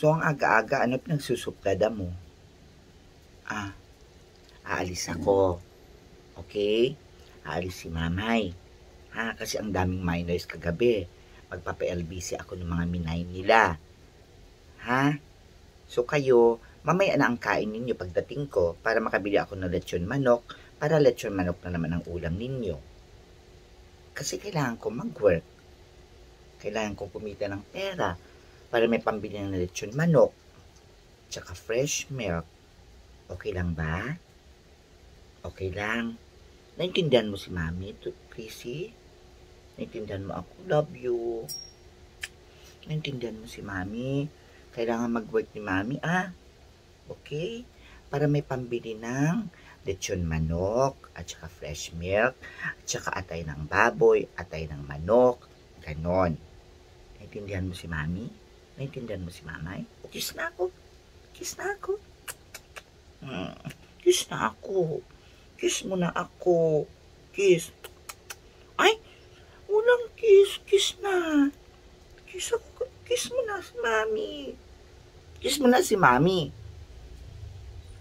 So, ang aga-aga, ano pinagsusuplada mo? Aalis ako. Okay? Aalis si mamay. Kasi ang daming minors kagabi. Magpapa-LBC ako ng mga minay nila. So kayo, mamaya na ang kain ninyo pagdating ko para makabili ako ng lechon manok para lechon manok na naman ang ulam ninyo. Kasi kailangan ko mag-work. Kailangan kong kumita ng pera para may pambili ng lechon manok tsaka fresh milk. Okay lang ba? Okay lang. Naintindihan mo si Mami, Chrissy? Naintindihan mo ako? Love you. Naintindihan mo si Mami? Kailangan mag-work ni Mami, Okay? Para may pambili ng lechon manok, at saka fresh milk, at saka atay ng baboy, atay ng manok, ganon. Naintindihan mo si Mami? Naintindihan mo si Mamay? Kiss na ako. Kiss na ako. Kiss na ako. Kiss mo na ako. Kiss. Ay! Walang kiss. Kiss na. Kiss ako. Kiss mo na si Mami. Kiss mo na si Mami.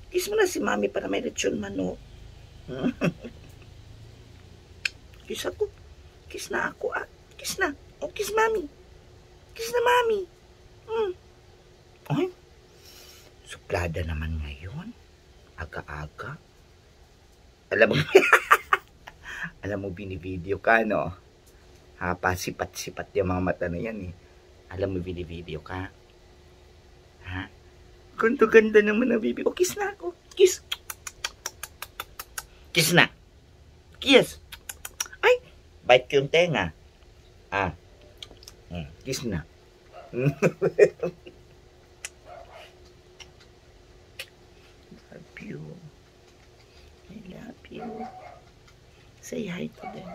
Kiss mo na si Mami para may lechon manok. Kiss ako. Kiss na ako. Kiss na. Kiss Mami. Kiss na Mami. Ay. Suplada naman ngayon. Aga-aga. Alam mo, binivideo ka, no? Pasipat-sipat yung mga mata na yan, eh. Alam mo, binivideo ka? Ganda-ganda naman na, baby. Kiss na ako. Kiss. Kiss na. Kiss. Ay, bite yung tenga. Kiss na. Love you. I love you. Say hi to them.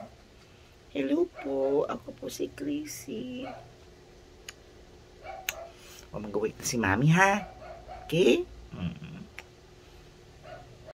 Hello po. Ako po si Chrissy. Mag-wait na si Mami, ha? Okay?